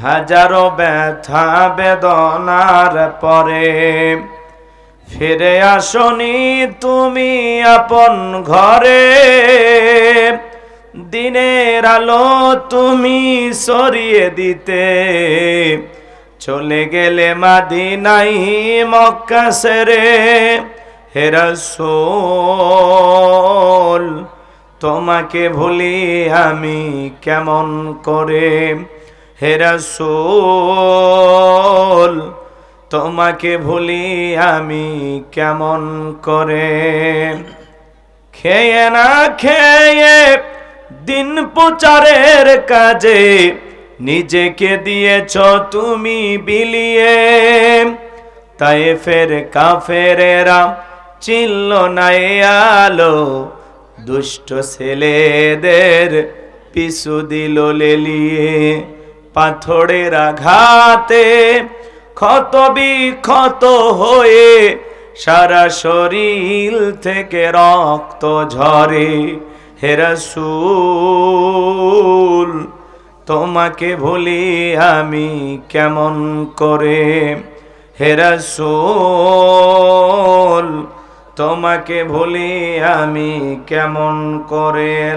হাজারো ব্যথা বেদনার পরে ফিরে আসনি তুমি আপন ঘরে। দিনের আলো তুমি সরিয়ে দিতে চলে গেলে মদিনায় মক্কা ছেড়ে। হে রাসূল তোমাকে ভুলি আমি কেমন করে। হে রাসূল তোমাকে ভুলি আমি কেমন করে। খেয়ে না খেয়ে দিন প্রচারের কাজে নিজেকে দিয়েছ তুমি বিলিয়ে। তায়েফের কাফেরেরা চিনল না এ আলো, দুষ্ট ছেলেদের পিছু দিল লেলিয়ে। পাথরের আঘাতে ক্ষত বিক্ষত হয়ে সারা শরীর থেকে রক্ত ঝরে। হে রাসূল তোমাকে ভুলি আমি কেমন করে। হে রাসূল তোমাকে ভুলি আমি কেমন করে।